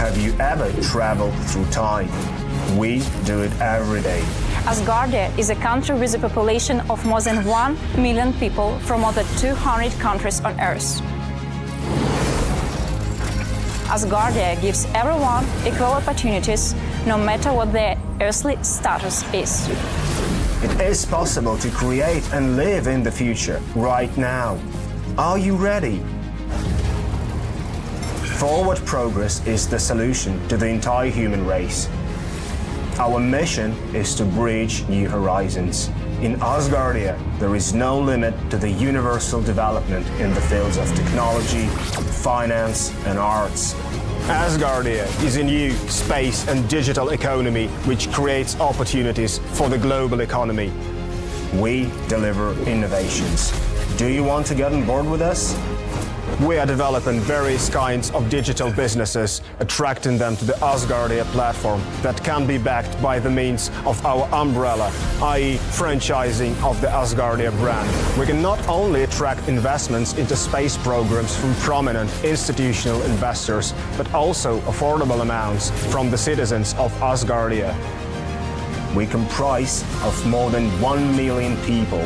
Have you ever traveled through time? We do it every day. Asgardia is a country with a population of more than 1 million people from more than 200 countries on Earth. Asgardia gives everyone equal opportunities, no matter what their earthly status is. It is possible to create and live in the future right now. Are you ready? Forward progress is the solution to the entire human race. Our mission is to bridge new horizons. In Asgardia, there is no limit to the universal development in the fields of technology, finance, and arts. Asgardia is a new space and digital economy which creates opportunities for the global economy. We deliver innovations. Do you want to get on board with us? We are developing various kinds of digital businesses, attracting them to the Asgardia platform that can be backed by the means of our umbrella, i.e. franchising of the Asgardia brand. We can not only attract investments into space programs from prominent institutional investors, but also affordable amounts from the citizens of Asgardia. We comprise of more than 1 million people.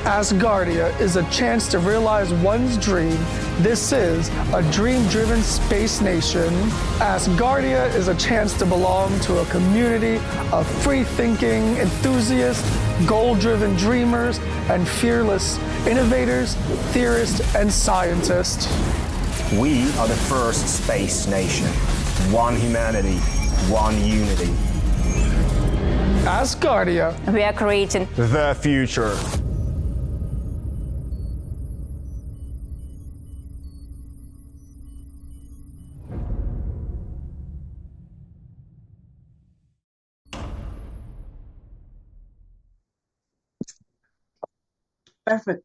Asgardia is a chance to realize one's dream. This is a dream-driven space nation. Asgardia is a chance to belong to a community of free-thinking enthusiasts, goal-driven dreamers, and fearless innovators, theorists, and scientists. We are the first space nation. One humanity, one unity. Asgardia. We are creating The future. Perfect.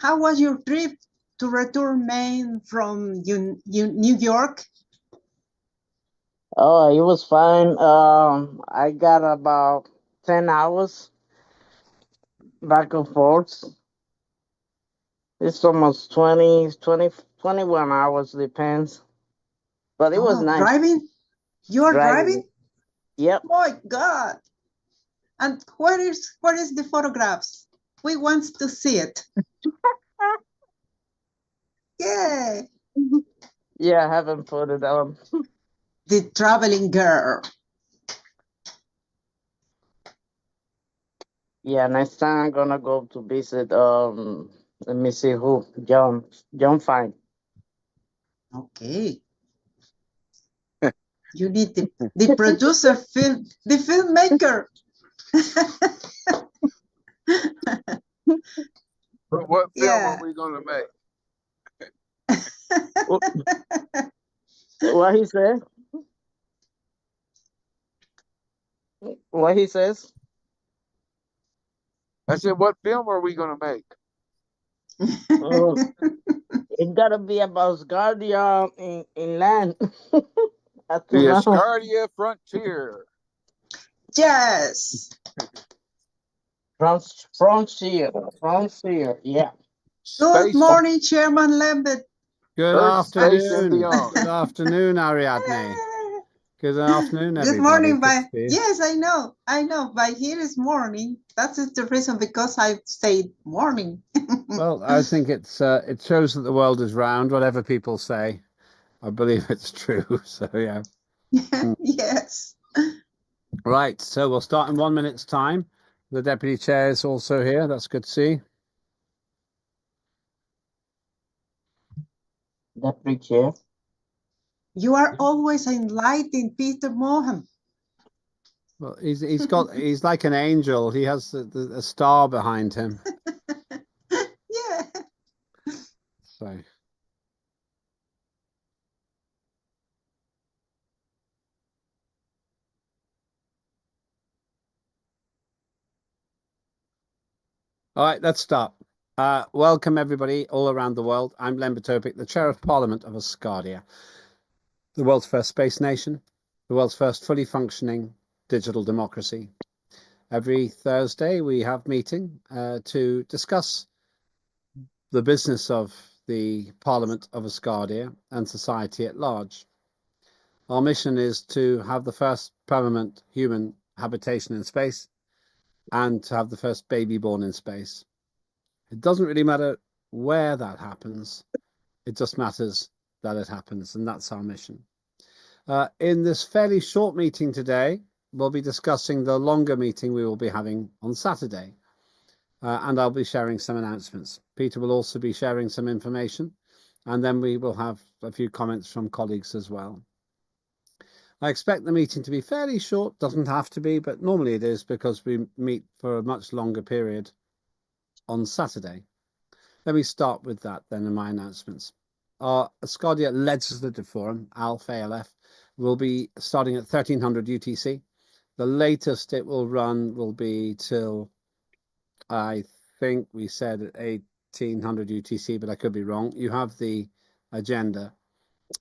How was your trip to return Maine from New York? Oh, it was fine. I got about 10 hours back and forth. It's almost 21 hours, depends. But it was nice. Driving? You are driving? Yep. Oh my God. And where is the photographs? We want to see it. Yeah. Yeah, I haven't put it on. The traveling girl. Yeah, next time I'm gonna go to visit let me see who. John Fine. Okay. You need the producer, the filmmaker. What film are we gonna make? What he said? What he says? I said, what film are we gonna make? Oh, it gotta be about Asgardia in land. The Asgardia Frontier. Yes. Frontier, yeah. Good morning, Chairman Lambert. Good afternoon. Good afternoon, Ariadne. Good afternoon, everybody. Good morning. Yes, I know. By here is morning. That is the reason because I said morning. Well, I think it shows that the world is round, whatever people say. I believe it's true. So, yeah. Yes. Right. So we'll start in 1 minute's time. The deputy chair is also here. That's good to see. Deputy chair. You are always enlightening, Peter Mohan. Well, he's like an angel. He has a star behind him. Yeah. So. All right, let's start. Welcome, everybody, all around the world. I'm Len Batopic, the Chair of Parliament of Asgardia, the world's first space nation, the world's first fully functioning digital democracy. Every Thursday, we have meeting to discuss the business of the Parliament of Asgardia and society at large. Our mission is to have the first permanent human habitation in space and to have the first baby born in space. It doesn't really matter where that happens. It just matters that it happens, and that's our mission. In this fairly short meeting today, we'll be discussing the longer meeting we will be having on Saturday, and I'll be sharing some announcements. Peter will also be sharing some information, and then we will have a few comments from colleagues as well. I expect the meeting to be fairly short, doesn't have to be, but normally it is because we meet for a much longer period on Saturday. Let me start with that then in my announcements. Our Asgardia Legislative Forum, ALF, will be starting at 1300 UTC. The latest it will run will be till, I think we said at 1800 UTC, but I could be wrong. You have the agenda,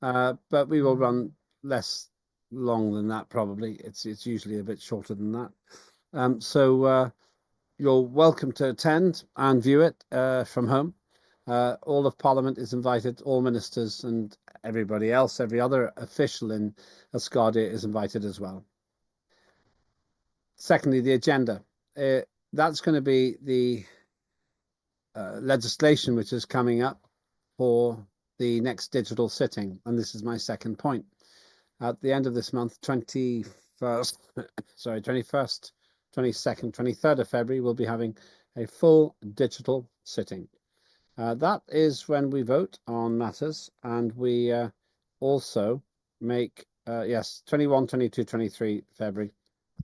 but we will run less long than that probably. It's usually a bit shorter than that. So you're welcome to attend and view it from home. All of Parliament is invited, all ministers and everybody else, every other official in Asgardia is invited as well. Secondly, the agenda. That's going to be the legislation which is coming up for the next digital sitting. And this is my second point. At the end of this month, 21st, 22nd, 23rd of February, we'll be having a full digital sitting. That is when we vote on matters, and we also make, 21, 22, 23 February.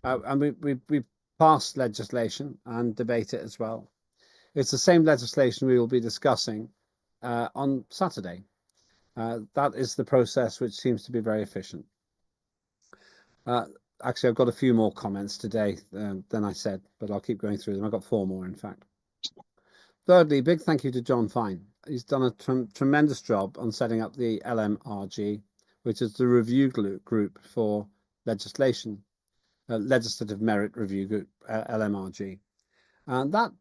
And we pass legislation and debate it as well. It's the same legislation we will be discussing on Saturday. That is the process which seems to be very efficient. Actually, I've got a few more comments today than I said, but I'll keep going through them. I've got 4 more, in fact. Thirdly, big thank you to John Fine. He's done a tremendous job on setting up the LMRG, which is the review group for legislation, Legislative Merit Review Group, LMRG. And that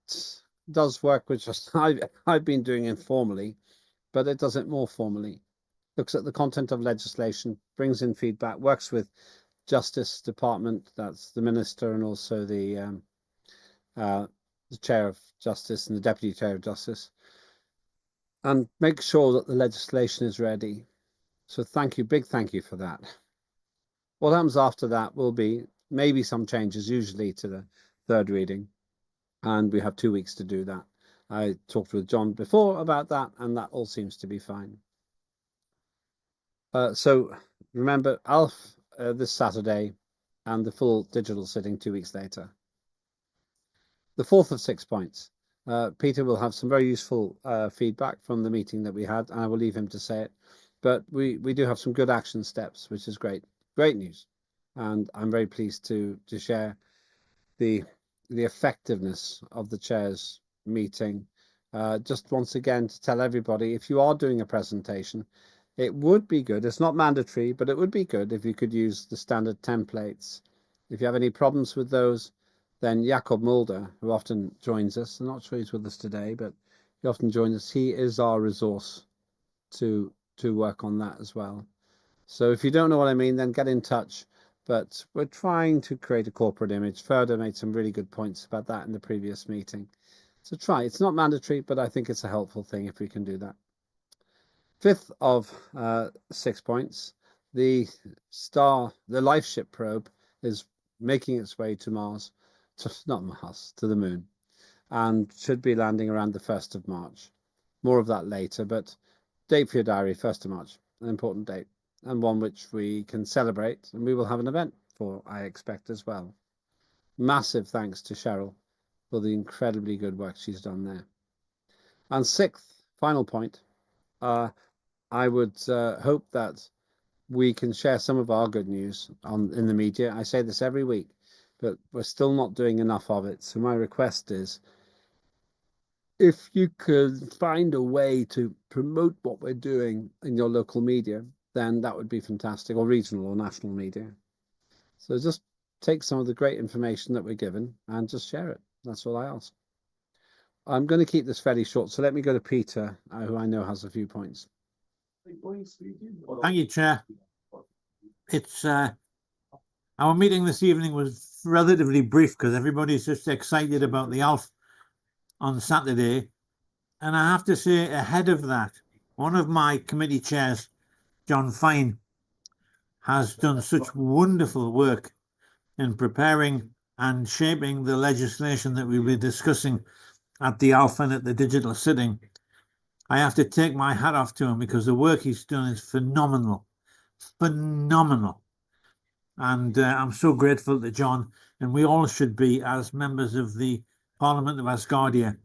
does work, which I've been doing informally, but it does it more formally. Looks at the content of legislation, brings in feedback, works with Justice Department, that's the Minister, and also the Chair of Justice and the Deputy Chair of Justice, and make sure that the legislation is ready. So thank you, big thank you for that. What happens after that will be maybe some changes, usually to the third reading, and we have 2 weeks to do that. I talked with John before about that, and that all seems to be fine. So remember, ALF this Saturday, and the full digital sitting 2 weeks later. The fourth of 6 points. Peter will have some very useful feedback from the meeting that we had, and I will leave him to say it. But we do have some good action steps, which is great. Great news. And I'm very pleased to share the effectiveness of the chair's meeting. Just once again to tell everybody, if you are doing a presentation, it would be good, it's not mandatory, but it would be good if you could use the standard templates. If you have any problems with those, then Jakob Mulder, who often joins us, I'm not sure he's with us today, but he often joins us. He is our resource to work on that as well. So if you don't know what I mean, then get in touch. But we're trying to create a corporate image. Ferda made some really good points about that in the previous meeting. So try. It's not mandatory, but I think it's a helpful thing if we can do that. Fifth of 6 points, the LifeShip probe is making its way to Mars, not Mars, to the moon, and should be landing around the 1st of March. More of that later, but date for your diary, 1st of March, an important date, and one which we can celebrate, and we will have an event for, I expect, as well. Massive thanks to Cheryl for the incredibly good work she's done there. And 6th, final point, I would hope that we can share some of our good news in the media. I say this every week, but we're still not doing enough of it. So my request is, if you could find a way to promote what we're doing in your local media, then that would be fantastic, or regional or national media. So just take some of the great information that we're given and just share it. That's all I ask. I'm going to keep this fairly short, so let me go to Peter, who I know has a few points. Thank you, Chair. It's our meeting this evening was relatively brief because everybody's just excited about the ALF on Saturday. And I have to say, ahead of that, one of my committee chairs, John Fine, has done such wonderful work in preparing and shaping the legislation that we'll be discussing at the ALF and at the digital sitting. I have to take my hat off to him because the work he's done is phenomenal. Phenomenal. And I'm so grateful to John, and we all should be as members of the Parliament of Asgardia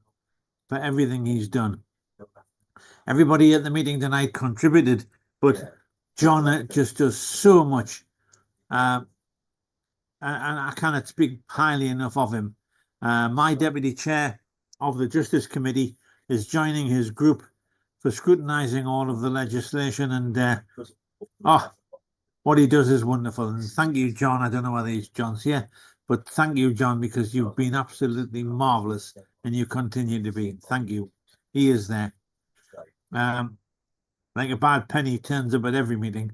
for everything he's done. Everybody at the meeting tonight contributed, but John just does so much. And I cannot speak highly enough of him. My deputy chair of the Justice Committee is joining his group for scrutinising all of the legislation, and what he does is wonderful. And thank you, John. I don't know whether John's here, but thank you, John, because you've been absolutely marvellous and you continue to be. Thank you. He is there. Like a bad penny turns up at every meeting,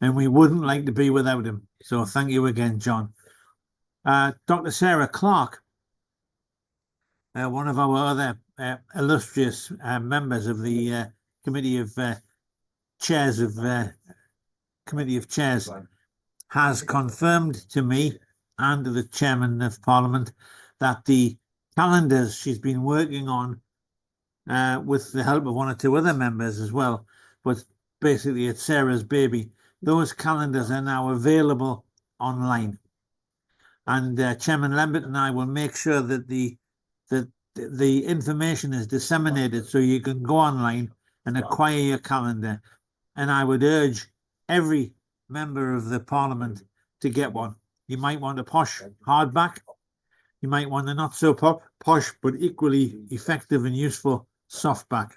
and we wouldn't like to be without him. So thank you again, John. Dr. Sarah Clark, one of our other illustrious members of the Committee of Chairs has confirmed to me and to the Chairman of Parliament that the calendars she's been working on with the help of one or two other members as well, but basically it's Sarah's baby. Those calendars are now available online. And Chairman Lambert and I will make sure that the information is disseminated so you can go online and acquire your calendar. And I would urge every member of the Parliament to get one. You might want a posh hardback. You might want a not so posh but equally effective and useful softback.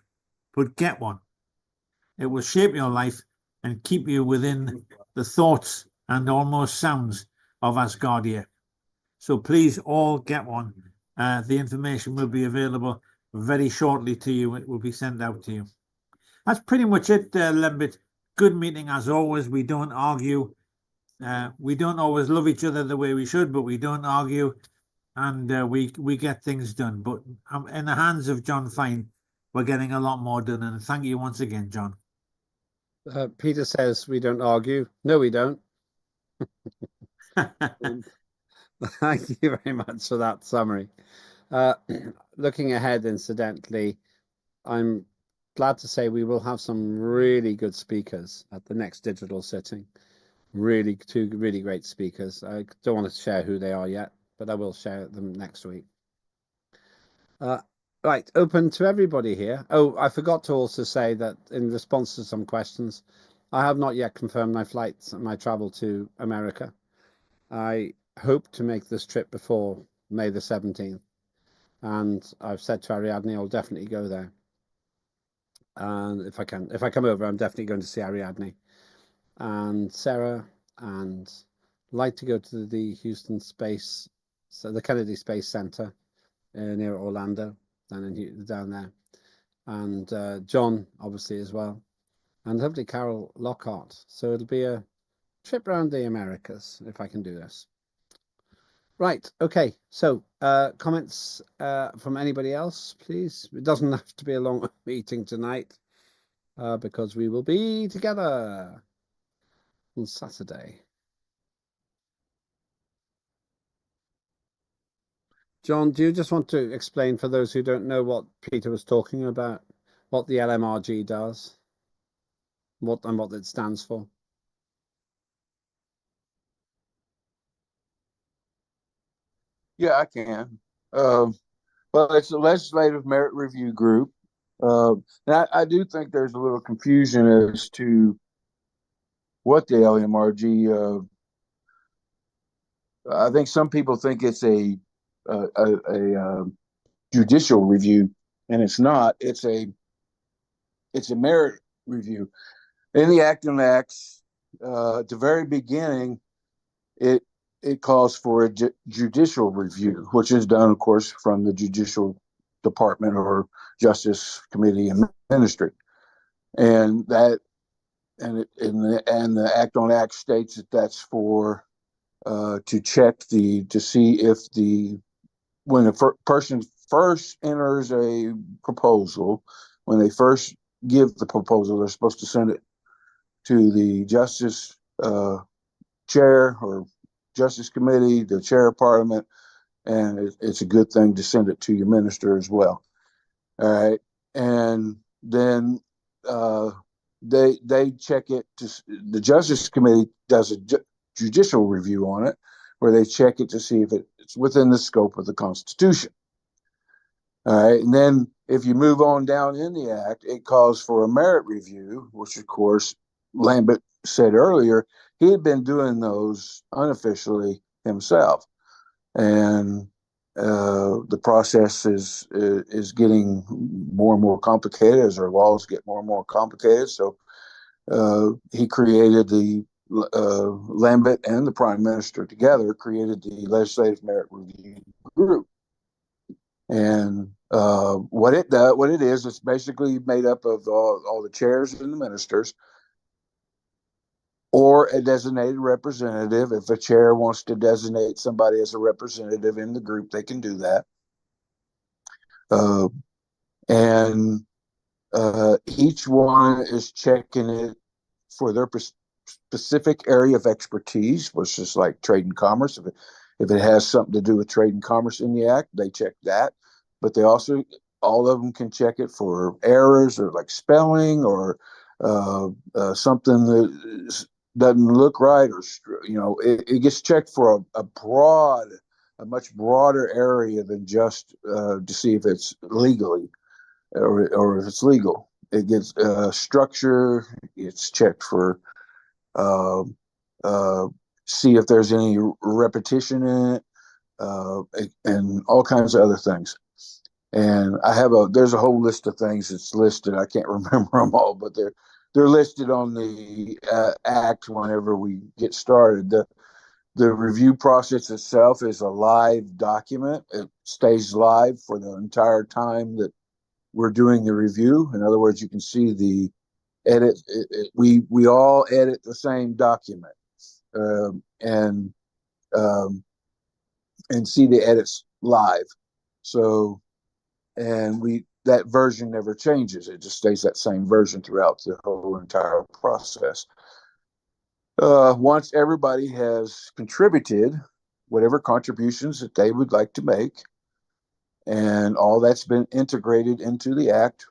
But get one. It will shape your life and keep you within the thoughts and almost sounds of Asgardia. So please all get one. The information will be available very shortly to you. It will be sent out to you. That's pretty much it, Lembit. Good meeting as always. We don't argue. We don't always love each other the way we should, but we don't argue, and we get things done. But in the hands of John Fine, we're getting a lot more done. And thank you once again, John. Peter says we don't argue. No, we don't. Thank you very much for that summary. Looking ahead, incidentally, I'm glad to say we will have some really good speakers at the next digital sitting. Two really great speakers. I don't want to share who they are yet, but I will share them next week. Right, open to everybody here. Oh, I forgot to also say that in response to some questions, I have not yet confirmed my flights and my travel to America. I hope to make this trip before May the 17th. And I've said to Ariadne, I'll definitely go there. And if I come over, I'm definitely going to see Ariadne and Sarah, and like to go to the Houston Space, so the Kennedy Space Center near Orlando, down there, and John obviously as well, and hopefully Carol Lockhart. So it'll be a trip around the Americas if I can do this. Right, okay, so comments from anybody else, please? It doesn't have to be a long meeting tonight because we will be together on Saturday. John, do you just want to explain for those who don't know what Peter was talking about, what the LMRG does, what it stands for? Yeah, I can. Well, it's a legislative merit review group. And I do think there's a little confusion as to what the LMRG. I think some people think it's a judicial review, and it's not. It's a merit review. In the Acton Acts, at the very beginning, it calls for a judicial review, which is done, of course, from the judicial department or justice committee and ministry. And that and the Act on Act states that that's for to check to see if when a person first enters a proposal, when they first give the proposal, they're supposed to send it to the justice chair or justice committee, the chair of parliament, and it's a good thing to send it to your minister as well. All right, and then they check it. The Justice Committee does a judicial review on it, where they check it to see if it's within the scope of the Constitution. All right, and then if you move on down in the Act, it calls for a merit review, which of course Lambert said earlier he had been doing those unofficially himself, and the process is getting more and more complicated as our laws get more and more complicated. So he created the Lambert and the Prime Minister together created the Legislative Merit Review Group. And what it is, it's basically made up of all the chairs and the ministers, or a designated representative. If a chair wants to designate somebody as a representative in the group, they can do that. And each one is checking it for their specific area of expertise, which is like trade and commerce. If it has something to do with trade and commerce in the Act, they check that. But they also, all of them can check it for errors or like spelling or something that doesn't look right, or it gets checked for a much broader area than just to see if it's legally or if it's legal. It gets structure. It's checked for see if there's any repetition in it, and all kinds of other things. And there's a whole list of things that's listed. I can't remember them all, but they're listed on the Act whenever we get started. The review process itself is a live document. It stays live for the entire time that we're doing the review. In other words, you can see the edit. We all edit the same document, and see the edits live. So, and that version never changes. It just stays that same version throughout the whole entire process. Once everybody has contributed whatever contributions that they would like to make, and all that's been integrated into the Act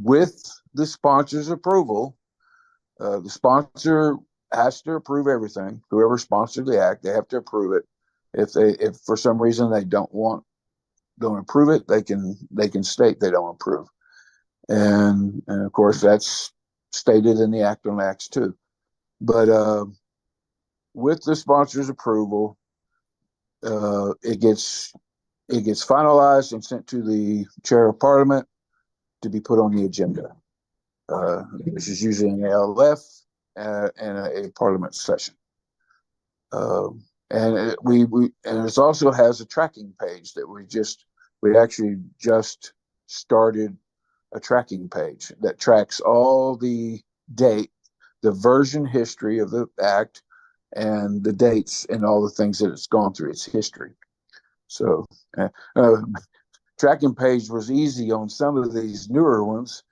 with the sponsor's approval, the sponsor has to approve everything. Whoever sponsored the Act, they have to approve it. If for some reason they don't approve it, they can state they don't approve, and of course that's stated in the Act on Acts too. But with the sponsor's approval, it gets finalized and sent to the chair of parliament to be put on the agenda, which is usually an ALF and a parliament session. And it also has a tracking page that we actually just started a tracking page that tracks all the version history of the Act and the dates and all the things that it's gone through, its history. So tracking page was easy on some of these newer ones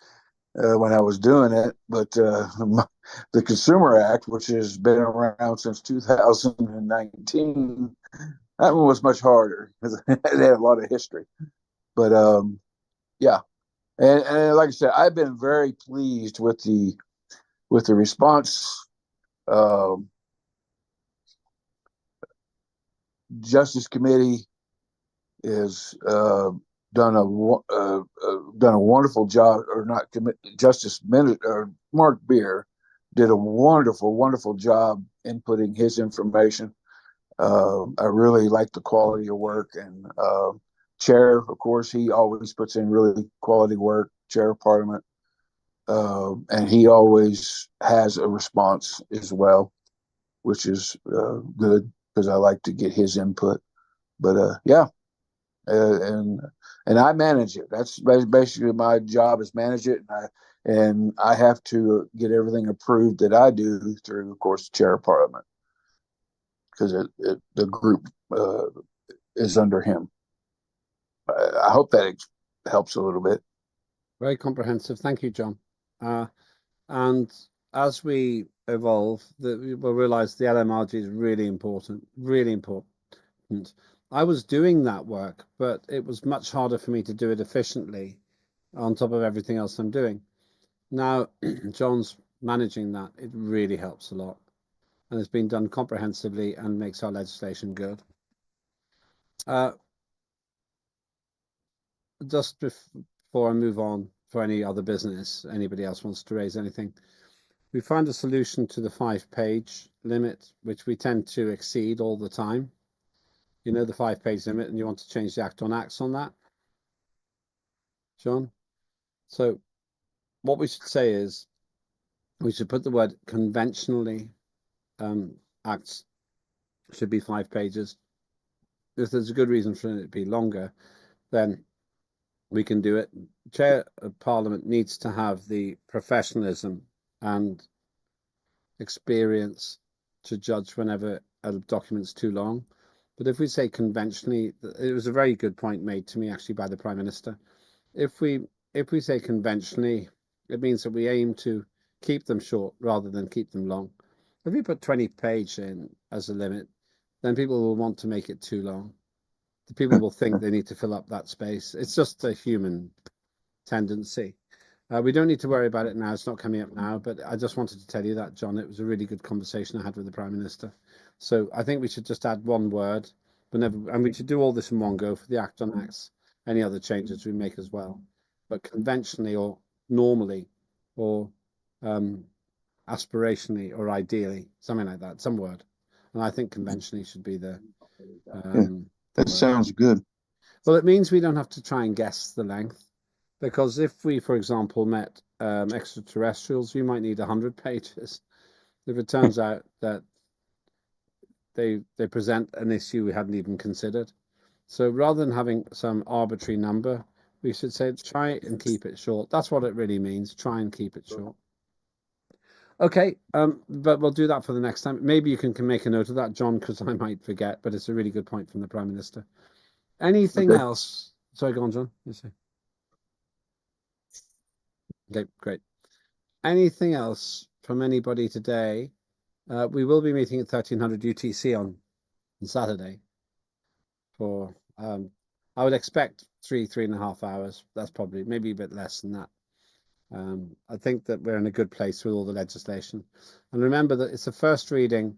when I was doing it, but the Consumer Act, which has been around since 2019, that one was much harder because it had a lot of history. But yeah, and like I said, I've been very pleased with the response. Justice Committee is done a wonderful job, or not Justice Minister Mark Beer did a wonderful job inputting his information. I really like the quality of work, and Chair, of course, he always puts in really quality work. Chair of Parliament, and he always has a response as well, which is good because I like to get his input. But yeah. And and I manage it. That's basically my job, is manage it, and I have to get everything approved that I do through, of course, the chair of parliament, because the group is under him. I hope that helps a little bit. Very comprehensive. Thank you, John. And as we evolve, we'll realize the LMRG is really important, really important. I was doing that work, but it was much harder for me to do it efficiently on top of everything else I'm doing. Now, John's managing that. It really helps a lot. And it's been done comprehensively and makes our legislation good. Just before I move on, for any other business, anybody else wants to raise anything, we found a solution to the 5-page limit, which we tend to exceed all the time. You know, the 5-page limit, and you want to change the Act on Acts on that, John? So what we should say is we should put the word conventionally. Acts should be 5 pages. If there's a good reason for it to be longer, then we can do it. Chair of Parliament needs to have the professionalism and experience to judge whenever a document's too long. But if we say conventionally, it was a very good point made to me actually by the Prime Minister. If we say conventionally, it means that we aim to keep them short rather than keep them long. If we put 20 page in as a limit, then people will want to make it too long. The people will think they need to fill up that space. It's just a human tendency. We don't need to worry about it now. It's not coming up now, but I just wanted to tell you that, John. It was a really good conversation I had with the Prime Minister. So I think we should just add one word, and we should do all this in one go for the Act on Acts, any other changes we make as well. But conventionally or normally or aspirationally or ideally, something like that, some word. And I think conventionally should be the that sounds good. Well, it means we don't have to try and guess the length, because if we, for example, met extraterrestrials, we might need 100 pages. If it turns out that they present an issue we hadn't even considered. So rather than having some arbitrary number, we should say try and keep it short. That's what it really means. Try and keep it short. Okay, but we'll do that for the next time. Maybe you can make a note of that, John, because I might forget, but it's a really good point from the Prime Minister. Anything else? Sorry, go on, John. You say. Okay, great. Anything else from anybody today? We will be meeting at 1300 UTC on Saturday for, I would expect 3.5 hours. That's probably maybe a bit less than that. I think that we're in a good place with all the legislation. And remember that it's the first reading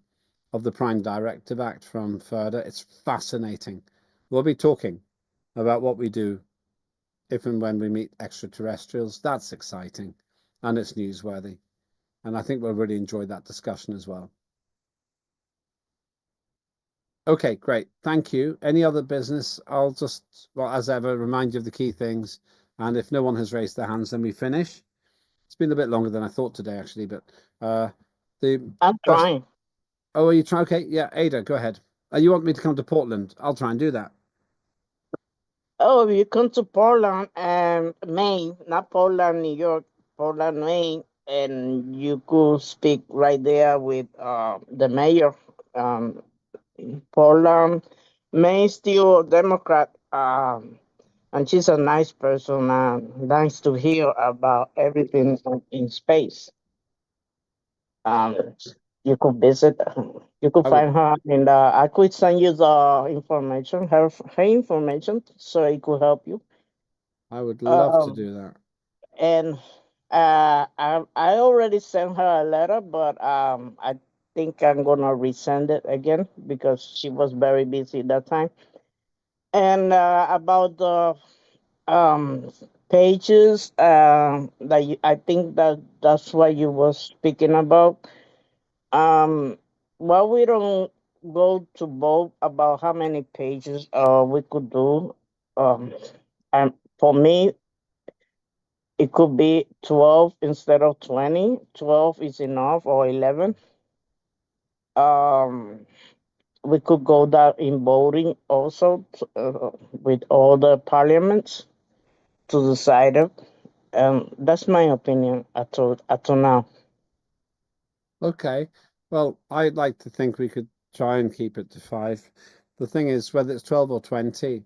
of the Prime Directive Act from FERDA. It's fascinating. We'll be talking about what we do if and when we meet extraterrestrials. That's exciting and it's newsworthy. And I think we'll really enjoy that discussion as well. Okay, great. Thank you. Any other business? I'll just, well, as ever, remind you of the key things. And if no one has raised their hands, then we finish. It's been a bit longer than I thought today, actually, but I'm trying. Oh, are you trying? Okay, yeah, Ada, go ahead. You want me to come to Portland? I'll try and do that. Oh, you come to Portland and Maine, not Portland, New York, Portland, Maine, and you could speak right there with the mayor. Portland, Maine, still Democrat, and she's a nice person. Nice to hear about everything in space. You could visit. You could find her, and I could send you the information, her information, so it could help you. I would love to do that. And I already sent her a letter, but I think I'm gonna resend it again because she was very busy that time. And about the pages, I think that's what you was speaking about. Well, we don't go to vote about how many pages we could do. And for me, it could be 12 instead of 20. 12 is enough, or 11. we could go that in voting also with all the parliaments to decide it. That's my opinion at now. Okay. Well, I'd like to think we could try and keep it to 5. The thing is, whether it's 12 or 20,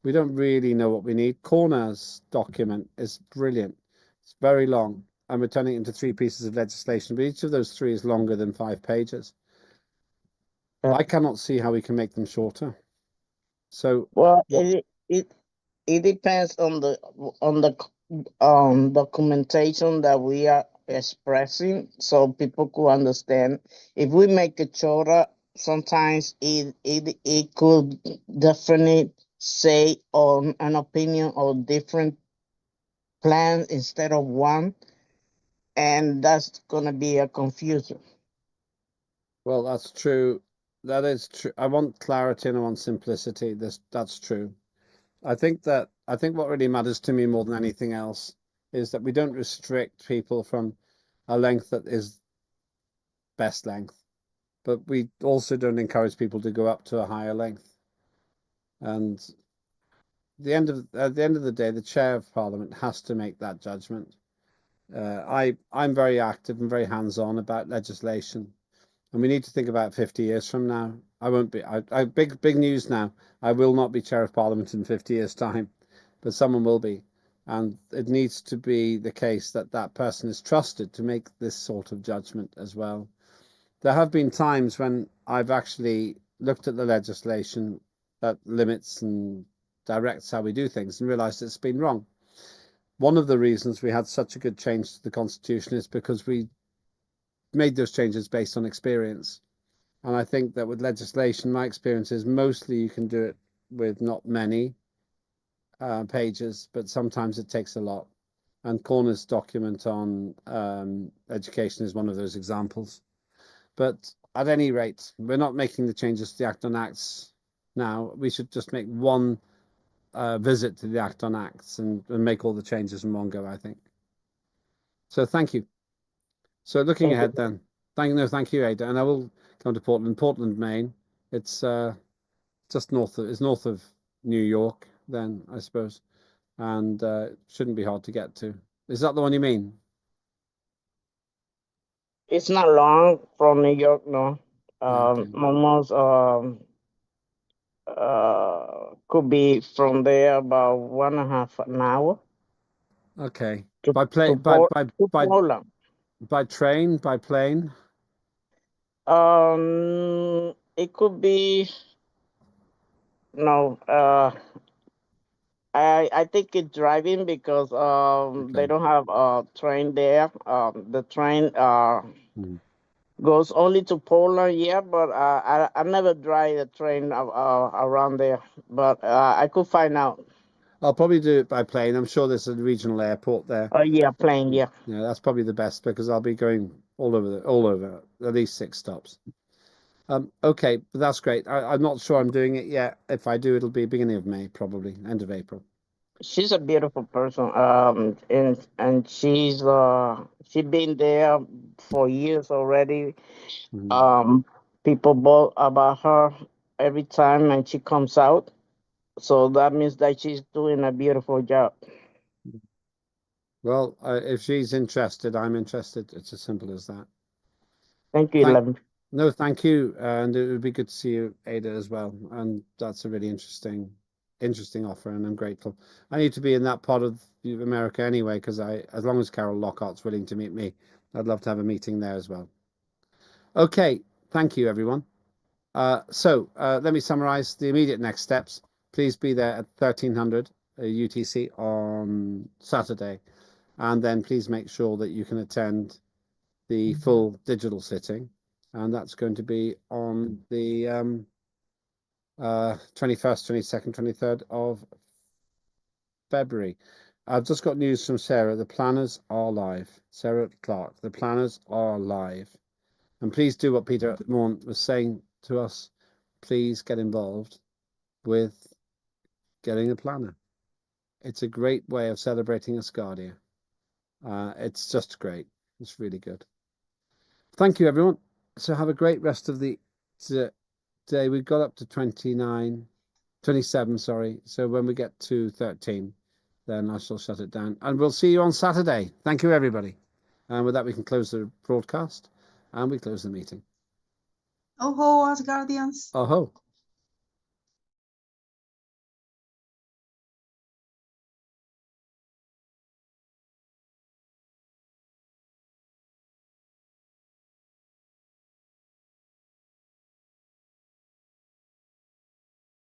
we don't really know what we need. Corner's document is brilliant. It's very long, and we're turning it into 3 pieces of legislation, but each of those 3 is longer than 5 pages. I cannot see how we can make them shorter. So, Well, what? it depends on the documentation that we are expressing, so people could understand. If we make it shorter, sometimes it could definitely say on an opinion or different plans instead of one, and that's gonna be a confusion. Well, that's true. That is true. I want clarity and I want simplicity. That's true. I think what really matters to me more than anything else is that we don't restrict people from a length that is best length, but we also don't encourage people to go up to a higher length. And at the end of the day, the chair of Parliament has to make that judgment. I'm very active and very hands-on about legislation, and we need to think about 50 years from now. I won't be. Big news now. I will not be chair of Parliament in 50 years' time, but someone will be, and it needs to be the case that that person is trusted to make this sort of judgment as well. There have been times when I've actually looked at the legislation that limits and directs how we do things and realized it's been wrong. One of the reasons we had such a good change to the Constitution is because we made those changes based on experience. And I think that with legislation, my experience is mostly you can do it with not many pages, but sometimes it takes a lot. And Corner's document on education is one of those examples. But at any rate, we're not making the changes to the Act on Acts now. We should just make one visit to the Act on Acts and make all the changes in one go, I think. So thank you. So looking ahead then, thank you, Ada. And I will come to Portland, Maine. It's just north of New York then, I suppose. And shouldn't be hard to get to. Is that the one you mean? It's not long from New York, no. Okay. Almost could be from there about 1.5 an hour Okay. to By plane, to Poland. by train, by plane. It could be no. I think it's driving because they Okay. don't have a train there. The train Mhm. goes only to Poland, yeah, but I never drive a train around there, but I could find out. I'll probably do it by plane. I'm sure there's a regional airport there. Oh yeah, plane, yeah. Yeah, that's probably the best because I'll be going all over, at least 6 stops. Okay, but that's great. I'm not sure I'm doing it yet. If I do, it'll be beginning of May, probably end of April. She's a beautiful person, and she's been there for years already. Mhm. People boast about her every time, and she comes out. So that means that she's doing a beautiful job. Well, if she's interested, I'm interested. It's as simple as that. Thank you, Thank, Lem. no, thank you, and it would be good to see you, Ada, as well. And that's a really interesting offer, and I'm grateful. I need to be in that part of America anyway, because as long as Carol Lockhart's willing to meet me, I'd love to have a meeting there as well. Okay, thank you, everyone. So let me summarize the immediate next steps. Please be there at 1300 UTC on Saturday, and then please make sure that you can attend the full digital sitting, and that's going to be on the 21st, 22nd, 23rd of February. I've just got news from Sarah. The planners are live. Sarah Clark, the planners are live. And please do what Peter Morn was saying to us. Please get involved with getting a planner. It's a great way of celebrating Asgardia. It's just great. It's really good. Thank you, everyone. So have a great rest of the today we got up to 27, sorry. So when we get to 13, then I shall shut it down. And we'll see you on Saturday. Thank you, everybody. And with that, we can close the broadcast and we close the meeting. Oh ho, Asgardians. Oh ho.